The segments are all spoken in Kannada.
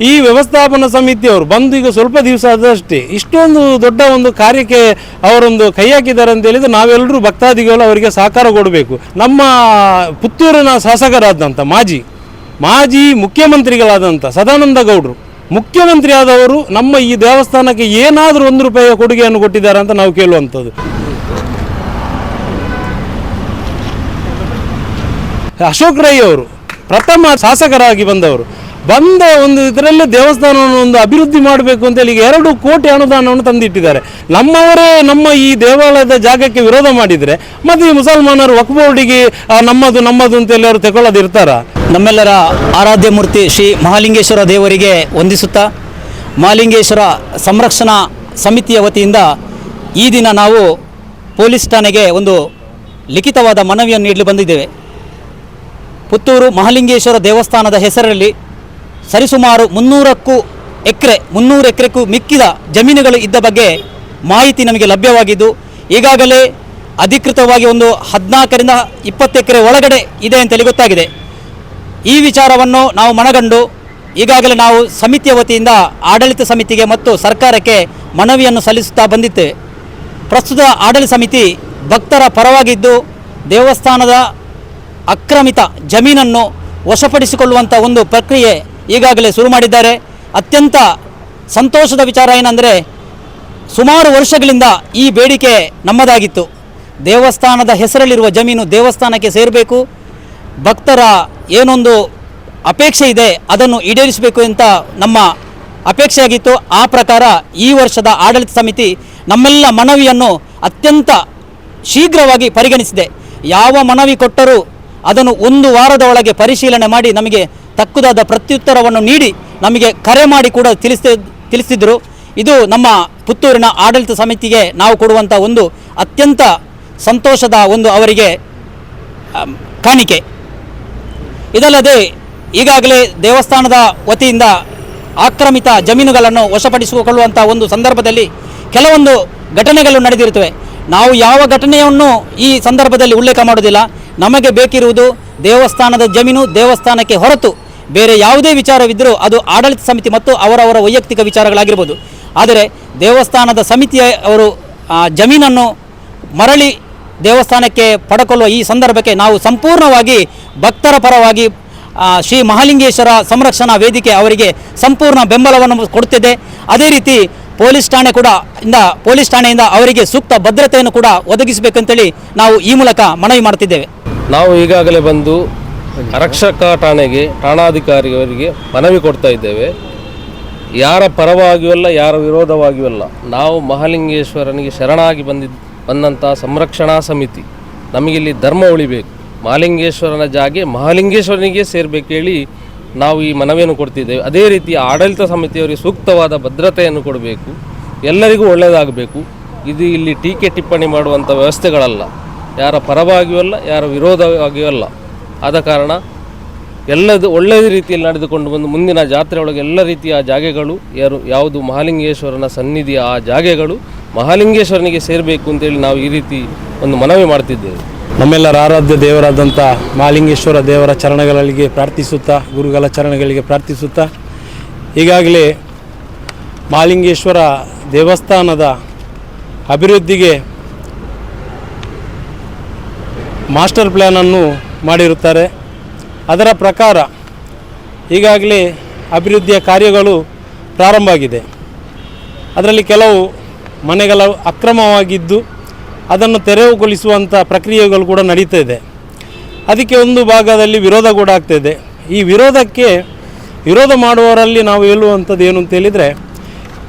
ಈ ವ್ಯವಸ್ಥಾಪನಾ ಸಮಿತಿಯವರು ಬಂದು ಈಗ ಸ್ವಲ್ಪ ದಿವಸ ಆದಷ್ಟೇ ಇಷ್ಟೊಂದು ದೊಡ್ಡ ಒಂದು ಕಾರ್ಯಕ್ಕೆ ಅವರೊಂದು ಕೈ ಹಾಕಿದ್ದಾರೆ ಅಂತ ಹೇಳಿದರೆ ನಾವೆಲ್ಲರೂ ಭಕ್ತಾದಿಗಳು ಅವರಿಗೆ ಸಹಕಾರ ಕೊಡಬೇಕು. ನಮ್ಮ ಪುತ್ತೂರಿನ ಶಾಸಕರಾದಂಥ ಮಾಜಿ ಮುಖ್ಯಮಂತ್ರಿಗಳಾದಂಥ ಸದಾನಂದ ಗೌಡರು ಮುಖ್ಯಮಂತ್ರಿ ಆದವರು ನಮ್ಮ ಈ ದೇವಸ್ಥಾನಕ್ಕೆ ಏನಾದರೂ ₹1 ಕೊಡುಗೆಯನ್ನು ಕೊಟ್ಟಿದ್ದಾರೆ ಅಂತ ನಾವು ಕೇಳುವಂಥದ್ದು. ಅಶೋಕ್ ರೈ ಅವರು ಪ್ರಥಮ ಶಾಸಕರಾಗಿ ಬಂದ ಒಂದು ಇದರಲ್ಲೇ ದೇವಸ್ಥಾನವನ್ನು ಒಂದು ಅಭಿವೃದ್ಧಿ ಮಾಡಬೇಕು ಅಂತೇಳಿ ಈಗ 2 ಕೋಟಿ ಅನುದಾನವನ್ನು ತಂದಿಟ್ಟಿದ್ದಾರೆ. ನಮ್ಮವರೇ ನಮ್ಮ ಈ ದೇವಾಲಯದ ಜಾಗಕ್ಕೆ ವಿರೋಧ ಮಾಡಿದರೆ ಮತ್ತು ಈ ಮುಸಲ್ಮಾನರು ವಕ್ಫ್ ಬೋರ್ಡಿಗೆ ನಮ್ಮದು ಅಂತೇಳಿ ಅವರು ತಗೊಳ್ಳೋದಿರ್ತಾರ. ನಮ್ಮೆಲ್ಲರ ಆರಾಧ್ಯ ಮೂರ್ತಿ ಶ್ರೀ ಮಹಾಲಿಂಗೇಶ್ವರ ದೇವರಿಗೆ ವಂದಿಸುತ್ತಾ ಮಹಾಲಿಂಗೇಶ್ವರ ಸಂರಕ್ಷಣಾ ಸಮಿತಿಯ ವತಿಯಿಂದ ಈ ದಿನ ನಾವು ಪೊಲೀಸ್ ಠಾಣೆಗೆ ಒಂದು ಲಿಖಿತವಾದ ಮನವಿಯನ್ನು ನೀಡಲು ಬಂದಿದ್ದೇವೆ. ಪುತ್ತೂರು ಮಹಾಲಿಂಗೇಶ್ವರ ದೇವಸ್ಥಾನದ ಹೆಸರಲ್ಲಿ ಸರಿಸುಮಾರು 300 ಎಕರೆಗೂ ಮಿಕ್ಕಿದ ಜಮೀನುಗಳು ಇದ್ದ ಬಗ್ಗೆ ಮಾಹಿತಿ ನಮಗೆ ಲಭ್ಯವಾಗಿದ್ದು ಈಗಾಗಲೇ ಅಧಿಕೃತವಾಗಿ ಒಂದು 14ರಿಂದ 20 ಎಕರೆ ಒಳಗಡೆ ಇದೆ ಅಂತೇಳಿ ಗೊತ್ತಾಗಿದೆ. ಈ ವಿಚಾರವನ್ನು ನಾವು ಮನಗಂಡು ಈಗಾಗಲೇ ನಾವು ಸಮಿತಿಯ ವತಿಯಿಂದ ಆಡಳಿತ ಸಮಿತಿಗೆ ಮತ್ತು ಸರ್ಕಾರಕ್ಕೆ ಮನವಿಯನ್ನು ಸಲ್ಲಿಸುತ್ತಾ ಬಂದಿದ್ದೇವೆ. ಪ್ರಸ್ತುತ ಆಡಳಿತ ಸಮಿತಿ ಭಕ್ತರ ಪರವಾಗಿದ್ದು ದೇವಸ್ಥಾನದ ಆಕ್ರಮಿತ ಜಮೀನನ್ನು ವಶಪಡಿಸಿಕೊಳ್ಳುವಂಥ ಒಂದು ಪ್ರಕ್ರಿಯೆ ಈಗಾಗಲೇ ಶುರು ಮಾಡಿದ್ದಾರೆ. ಅತ್ಯಂತ ಸಂತೋಷದ ವಿಚಾರ ಏನಂದರೆ ಸುಮಾರು ವರ್ಷಗಳಿಂದ ಈ ಬೇಡಿಕೆ ನಮ್ಮದಾಗಿತ್ತು. ದೇವಸ್ಥಾನದ ಹೆಸರಲ್ಲಿರುವ ಜಮೀನು ದೇವಸ್ಥಾನಕ್ಕೆ ಸೇರಬೇಕು, ಭಕ್ತರ ಏನೊಂದು ಅಪೇಕ್ಷೆ ಇದೆ ಅದನ್ನು ಈಡೇರಿಸಬೇಕು ಅಂತ ನಮ್ಮ ಅಪೇಕ್ಷೆಯಾಗಿತ್ತು. ಆ ಪ್ರಕಾರ ಈ ವರ್ಷದ ಆಡಳಿತ ಸಮಿತಿ ನಮ್ಮೆಲ್ಲ ಮನವಿಯನ್ನು ಅತ್ಯಂತ ಶೀಘ್ರವಾಗಿ ಪರಿಗಣಿಸಿದೆ. ಯಾವ ಮನವಿ ಕೊಟ್ಟರೂ ಅದನ್ನು 1 ವಾರದ ಒಳಗೆ ಪರಿಶೀಲನೆ ಮಾಡಿ ನಮಗೆ ತಕ್ಕುದಾದ ಪ್ರತ್ಯುತ್ತರವನ್ನು ನೀಡಿ ನಮಗೆ ಕರೆ ಮಾಡಿ ಕೂಡ ತಿಳಿಸಿದ್ರು. ಇದು ನಮ್ಮ ಪುತ್ತೂರಿನ ಆಡಳಿತ ಸಮಿತಿಗೆ ನಾವು ಕೊಡುವಂಥ ಒಂದು ಅತ್ಯಂತ ಸಂತೋಷದ ಒಂದು ಅವರಿಗೆ ಕಾಣಿಕೆ. ಇದಲ್ಲದೆ ಈಗಾಗಲೇ ದೇವಸ್ಥಾನದ ವತಿಯಿಂದ ಆಕ್ರಮಿತ ಜಮೀನುಗಳನ್ನು ವಶಪಡಿಸಿಕೊಳ್ಳುವಂಥ ಒಂದು ಸಂದರ್ಭದಲ್ಲಿ ಕೆಲವೊಂದು ಘಟನೆಗಳು ನಡೆದಿರುತ್ತವೆ. ನಾವು ಯಾವ ಘಟನೆಯನ್ನು ಈ ಸಂದರ್ಭದಲ್ಲಿ ಉಲ್ಲೇಖ ಮಾಡೋದಿಲ್ಲ. ನಮಗೆ ಬೇಕಿರುವುದು ದೇವಸ್ಥಾನದ ಜಮೀನು, ದೇವಸ್ಥಾನಕ್ಕೆ ಹೊರತು ಬೇರೆ ಯಾವುದೇ ವಿಚಾರವಿದ್ದರೂ ಅದು ಆಡಳಿತ ಸಮಿತಿ ಮತ್ತು ಅವರವರ ವೈಯಕ್ತಿಕ ವಿಚಾರಗಳಾಗಿರ್ಬೋದು. ಆದರೆ ದೇವಸ್ಥಾನದ ಸಮಿತಿಯ ಅವರು ಜಮೀನನ್ನು ಮರಳಿ ದೇವಸ್ಥಾನಕ್ಕೆ ಪಡ್ಕೊಳ್ಳುವ ಈ ಸಂದರ್ಭಕ್ಕೆ ನಾವು ಸಂಪೂರ್ಣವಾಗಿ ಭಕ್ತರ ಪರವಾಗಿ ಶ್ರೀ ಮಹಾಲಿಂಗೇಶ್ವರ ಸಂರಕ್ಷಣಾ ವೇದಿಕೆ ಅವರಿಗೆ ಸಂಪೂರ್ಣ ಬೆಂಬಲವನ್ನು ಕೊಡುತ್ತಿದೆ. ಅದೇ ರೀತಿ ಪೊಲೀಸ್ ಠಾಣೆಯಿಂದ ಅವರಿಗೆ ಸೂಕ್ತ ಭದ್ರತೆಯನ್ನು ಕೂಡ ಒದಗಿಸಬೇಕಂತೇಳಿ ನಾವು ಈ ಮೂಲಕ ಮನವಿ ಮಾಡುತ್ತಿದ್ದೇವೆ. ನಾವು ಈಗಾಗಲೇ ಬಂದು ಆರಕ್ಷಕ ಠಾಣೆಗೆ ಠಾಣಾಧಿಕಾರಿಯವರಿಗೆ ಮನವಿ ಕೊಡ್ತಾ ಇದ್ದೇವೆ. ಯಾರ ಪರವಾಗಿಯೂ ಅಲ್ಲ, ಯಾರ ವಿರೋಧವಾಗಿಯೂ ಅಲ್ಲ. ನಾವು ಮಹಾಲಿಂಗೇಶ್ವರನಿಗೆ ಶರಣಾಗಿ ಬಂದಂಥ ಸಂರಕ್ಷಣಾ ಸಮಿತಿ ನಮಗಿಲ್ಲಿ ಧರ್ಮ ಉಳಿಬೇಕು, ಮಹಾಲಿಂಗೇಶ್ವರನ ಜಾಗೆ ಮಹಾಲಿಂಗೇಶ್ವರನಿಗೆ ಸೇರಬೇಕು ಹೇಳಿ ನಾವು ಈ ಮನವಿಯನ್ನು ಕೊಡ್ತಿದ್ದೇವೆ. ಅದೇ ರೀತಿ ಆಡಳಿತ ಸಮಿತಿಯವರಿಗೆ ಸೂಕ್ತವಾದ ಭದ್ರತೆಯನ್ನು ಕೊಡಬೇಕು, ಎಲ್ಲರಿಗೂ ಒಳ್ಳೆಯದಾಗಬೇಕು. ಇದು ಇಲ್ಲಿ ಟೀಕೆ ಟಿಪ್ಪಣಿ ಮಾಡುವಂಥ ವ್ಯವಸ್ಥೆಗಳಲ್ಲ, ಯಾರ ಪರವಾಗಿಯೂ ಅಲ್ಲ, ಯಾರ ವಿರೋಧವಾಗಿಯೂ ಅಲ್ಲ. ಆದ ಕಾರಣ ಎಲ್ಲದು ಒಳ್ಳೆಯ ರೀತಿಯಲ್ಲಿ ನಡೆದುಕೊಂಡು ಬಂದು ಮುಂದಿನ ಜಾತ್ರೆ ಒಳಗೆ ಎಲ್ಲ ರೀತಿಯ ಜಾಗೆಗಳು ಯಾವುದು ಮಹಾಲಿಂಗೇಶ್ವರನ ಸನ್ನಿಧಿಯ ಆ ಜಾಗೆಗಳು ಮಹಾಲಿಂಗೇಶ್ವರನಿಗೆ ಸೇರಬೇಕು ಅಂತೇಳಿ ನಾವು ಈ ರೀತಿ ಒಂದು ಮನವಿ ಮಾಡ್ತಿದ್ದೇವೆ. ನಮ್ಮೆಲ್ಲರ ಆರಾಧ್ಯ ದೇವರಾದಂಥ ಮಹಾಲಿಂಗೇಶ್ವರ ದೇವರ ಚರಣಗಳಿಗೆ ಪ್ರಾರ್ಥಿಸುತ್ತಾ, ಗುರುಗಳ ಚರಣಗಳಿಗೆ ಪ್ರಾರ್ಥಿಸುತ್ತಾ, ಈಗಾಗಲೇ ಮಹಾಲಿಂಗೇಶ್ವರ ದೇವಸ್ಥಾನದ ಅಭಿವೃದ್ಧಿಗೆ ಮಾಸ್ಟರ್ ಪ್ಲ್ಯಾನನ್ನು ಮಾಡಿರುತ್ತಾರೆ. ಅದರ ಪ್ರಕಾರ ಈಗಾಗಲೇ ಅಭಿವೃದ್ಧಿಯ ಕಾರ್ಯಗಳು ಪ್ರಾರಂಭ ಆಗಿದೆ. ಅದರಲ್ಲಿ ಕೆಲವು ಮನೆಗಳ ಅಕ್ರಮವಾಗಿದ್ದು ಅದನ್ನು ತೆರವುಗೊಳಿಸುವಂಥ ಪ್ರಕ್ರಿಯೆಗಳು ಕೂಡ ನಡೀತಾ ಇದೆ. ಅದಕ್ಕೆ ಒಂದು ಭಾಗದಲ್ಲಿ ವಿರೋಧ ಕೂಡ ಆಗ್ತಾಯಿದೆ. ಈ ವಿರೋಧ ಮಾಡುವವರಲ್ಲಿ ನಾವು ಹೇಳುವಂಥದ್ದು ಏನು ಅಂತ ಹೇಳಿದರೆ,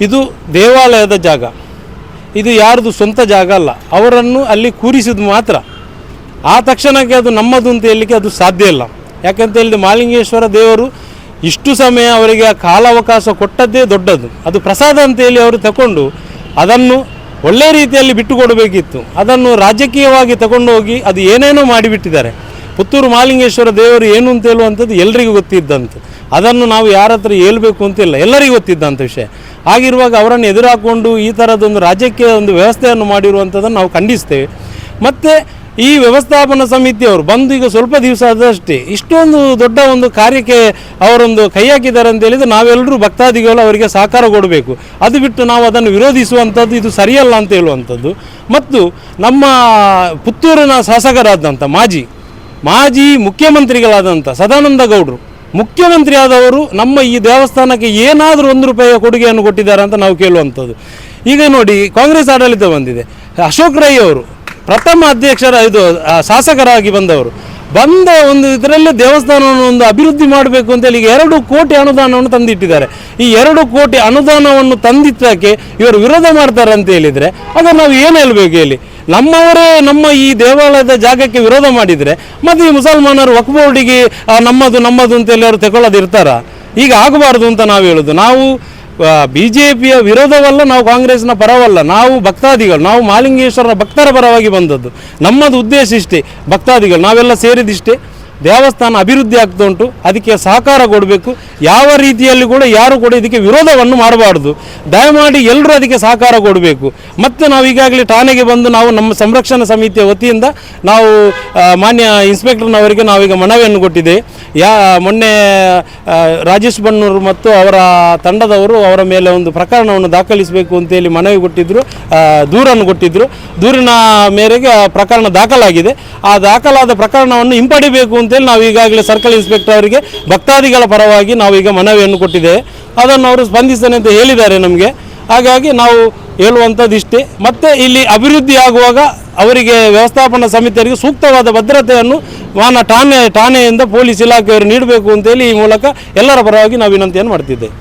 ಇದು ದೇವಾಲಯದ ಜಾಗ, ಇದು ಯಾರ್ದು ಸ್ವಂತ ಜಾಗ ಅಲ್ಲ. ಅವರನ್ನು ಅಲ್ಲಿ ಕೂರಿಸಿದ್ದು ಮಾತ್ರ. ಆ ತಕ್ಷಣಕ್ಕೆ ಅದು ನಮ್ಮದು ಅಂತ ಹೇಳಲಿಕ್ಕೆ ಅದು ಸಾಧ್ಯ ಇಲ್ಲ. ಯಾಕಂತ ಹೇಳಿದ್ರೆ ಮಹಾಲಿಂಗೇಶ್ವರ ದೇವರು ಇಷ್ಟು ಸಮಯ ಅವರಿಗೆ ಕಾಲಾವಕಾಶ ಕೊಟ್ಟದ್ದೇ ದೊಡ್ಡದು. ಅದು ಪ್ರಸಾದ ಅಂತೇಳಿ ಅವರು ತಗೊಂಡು ಅದನ್ನು ಒಳ್ಳೆಯ ರೀತಿಯಲ್ಲಿ ಬಿಟ್ಟುಕೊಡಬೇಕಿತ್ತು. ಅದನ್ನು ರಾಜಕೀಯವಾಗಿ ತಗೊಂಡು ಹೋಗಿ ಅದು ಏನೇನೋ ಮಾಡಿಬಿಟ್ಟಿದ್ದಾರೆ. ಪುತ್ತೂರು ಮಹಾಲಿಂಗೇಶ್ವರ ದೇವರು ಏನು ಅಂತ ಹೇಳುವಂಥದ್ದು ಎಲ್ಲರಿಗೂ ಗೊತ್ತಿದ್ದಂತೆ. ಅದನ್ನು ನಾವು ಯಾರ ಹತ್ರ ಹೇಳಬೇಕು ಅಂತಿಲ್ಲ, ಎಲ್ಲರಿಗೂ ಗೊತ್ತಿದ್ದಂಥ ವಿಷಯ. ಆಗಿರುವಾಗ ಅವರನ್ನು ಎದುರಾಕೊಂಡು ಈ ಥರದೊಂದು ರಾಜ್ಯಕ್ಕೆ ಒಂದು ವ್ಯವಸ್ಥೆಯನ್ನು ಮಾಡಿರುವಂಥದ್ದನ್ನು ನಾವು ಖಂಡಿಸ್ತೇವೆ. ಮತ್ತು ಈ ವ್ಯವಸ್ಥಾಪನಾ ಸಮಿತಿಯವರು ಬಂದು ಈಗ ಸ್ವಲ್ಪ ದಿವಸ ಆದಷ್ಟೇ ಇಷ್ಟೊಂದು ದೊಡ್ಡ ಒಂದು ಕಾರ್ಯಕ್ಕೆ ಅವರೊಂದು ಕೈ ಹಾಕಿದ್ದಾರೆ ಅಂತ ಹೇಳಿದರೆ ನಾವೆಲ್ಲರೂ ಭಕ್ತಾದಿಗಳು ಅವರಿಗೆ ಸಹಕಾರ ಕೊಡಬೇಕು. ಅದು ಬಿಟ್ಟು ನಾವು ಅದನ್ನು ವಿರೋಧಿಸುವಂಥದ್ದು ಇದು ಸರಿಯಲ್ಲ ಅಂತ ಹೇಳುವಂಥದ್ದು. ಮತ್ತು ನಮ್ಮ ಪುತ್ತೂರಿನ ಶಾಸಕರಾದಂಥ ಮಾಜಿ ಮುಖ್ಯಮಂತ್ರಿಗಳಾದಂಥ ಸದಾನಂದ ಗೌಡರು ಮುಖ್ಯಮಂತ್ರಿ ಆದವರು ನಮ್ಮ ಈ ದೇವಸ್ಥಾನಕ್ಕೆ ಏನಾದರೂ 1 ರೂಪಾಯಿಯ ಕೊಡುಗೆಯನ್ನು ಕೊಟ್ಟಿದ್ದಾರೆ ಅಂತ ನಾವು ಕೇಳುವಂಥದ್ದು. ಈಗ ನೋಡಿ, ಕಾಂಗ್ರೆಸ್ ಆಡಳಿತ ಬಂದಿದೆ, ಅಶೋಕ್ ರೈ ಅವರು ಪ್ರಥಮ ಶಾಸಕರಾಗಿ ಬಂದ ಒಂದು ಇದರಲ್ಲೇ ದೇವಸ್ಥಾನವನ್ನು ಒಂದು ಅಭಿವೃದ್ಧಿ ಮಾಡಬೇಕು ಅಂತೇಳಿ ಈಗ 2 ಕೋಟಿ ಅನುದಾನವನ್ನು ತಂದಿಟ್ಟಿದ್ದಾರೆ. ಈ 2 ಕೋಟಿ ಅನುದಾನವನ್ನು ತಂದಿದ್ದಕ್ಕೆ ಇವರು ವಿರೋಧ ಮಾಡ್ತಾರೆ ಅಂತ ಹೇಳಿದರೆ ಅದನ್ನು ನಾವು ಏನು ಹೇಳಬೇಕು ಹೇಳಿ? ನಮ್ಮವರೇ ನಮ್ಮ ಈ ದೇವಾಲಯದ ಜಾಗಕ್ಕೆ ವಿರೋಧ ಮಾಡಿದರೆ ಮತ್ತು ಈ ಮುಸಲ್ಮಾನರು ವಕ್ಫ್ ಬೋರ್ಡಿಗೆ ನಮ್ಮದು ಅಂತೇಳಿ ಅವರು ತಗೊಳ್ಳೋದಿರ್ತಾರ? ಈಗ ಆಗಬಾರ್ದು ಅಂತ ನಾವು ಹೇಳೋದು. ನಾವು BJPಯ ವಿರೋಧವಲ್ಲ, ನಾವು ಕಾಂಗ್ರೆಸ್ನ ಪರವಲ್ಲ, ನಾವು ಭಕ್ತಾದಿಗಳು, ನಾವು ಮಹಾಲಿಂಗೇಶ್ವರರ ಭಕ್ತರ ಪರವಾಗಿ ಬಂದದ್ದು. ನಮ್ಮದು ಉದ್ದೇಶ ಇಷ್ಟೇ, ಭಕ್ತಾದಿಗಳು ನಾವೆಲ್ಲ ಸೇರಿದಿಷ್ಟೇ. ದೇವಸ್ಥಾನ ಅಭಿವೃದ್ಧಿ ಆಗ್ತಾ ಉಂಟು, ಅದಕ್ಕೆ ಸಹಕಾರ ಕೊಡಬೇಕು. ಯಾವ ರೀತಿಯಲ್ಲಿ ಕೂಡ ಯಾರು ಕೂಡ ಇದಕ್ಕೆ ವಿರೋಧವನ್ನು ಮಾಡಬಾರ್ದು. ದಯಮಾಡಿ ಎಲ್ಲರೂ ಅದಕ್ಕೆ ಸಹಕಾರ ಕೊಡಬೇಕು. ಮತ್ತು ನಾವು ಈಗಾಗಲೇ ಠಾಣೆಗೆ ಬಂದು ನಾವು ನಮ್ಮ ಸಂರಕ್ಷಣಾ ಸಮಿತಿಯ ವತಿಯಿಂದ ನಾವು ಮಾನ್ಯ ಇನ್ಸ್ಪೆಕ್ಟರ್ನವರಿಗೆ ನಾವೀಗ ಮನವಿಯನ್ನು ಕೊಟ್ಟಿದ್ದೇವೆ. ಮೊನ್ನೆ ರಾಜೇಶ್ ಬಣ್ಣೂರು ಮತ್ತು ಅವರ ತಂಡದವರು ಅವರ ಮೇಲೆ ಒಂದು ಪ್ರಕರಣವನ್ನು ದಾಖಲಿಸಬೇಕು ಅಂತೇಳಿ ಮನವಿ ಕೊಟ್ಟಿದ್ದರು, ದೂರನ್ನು ಕೊಟ್ಟಿದ್ದರು. ದೂರಿನ ಮೇರೆಗೆ ಪ್ರಕರಣ ದಾಖಲಾಗಿದೆ. ಆ ದಾಖಲಾದ ಪ್ರಕರಣವನ್ನು ಹಿಂಪಡಿಬೇಕು ಅಂತೇಳಿ ನಾವು ಈಗಾಗಲೇ ಸರ್ಕಲ್ ಇನ್ಸ್ಪೆಕ್ಟರ್ ಅವರಿಗೆ ಭಕ್ತಾದಿಗಳ ಪರವಾಗಿ ನಾವೀಗ ಮನವಿಯನ್ನು ಕೊಟ್ಟಿದ್ದೇವೆ. ಅದನ್ನು ಅವರು ಸ್ಪಂದಿಸ್ತಾನೆ ಅಂತ ಹೇಳಿದ್ದಾರೆ ನಮಗೆ. ಹಾಗಾಗಿ ನಾವು ಹೇಳುವಂಥದ್ದು ಇಷ್ಟೇ. ಮತ್ತು ಇಲ್ಲಿ ಅಭಿವೃದ್ಧಿ ಆಗುವಾಗ ಅವರಿಗೆ ವ್ಯವಸ್ಥಾಪನಾ ಸಮಿತಿಯವರಿಗೆ ಸೂಕ್ತವಾದ ಭದ್ರತೆಯನ್ನು ಠಾಣೆಯಿಂದ ಪೊಲೀಸ್ ಇಲಾಖೆಯವರು ನೀಡಬೇಕು ಅಂತೇಳಿ ಈ ಮೂಲಕ ಎಲ್ಲರ ಪರವಾಗಿ ನಾವು ವಿನಂತಿಯನ್ನು ಮಾಡ್ತಿದ್ದೇವೆ.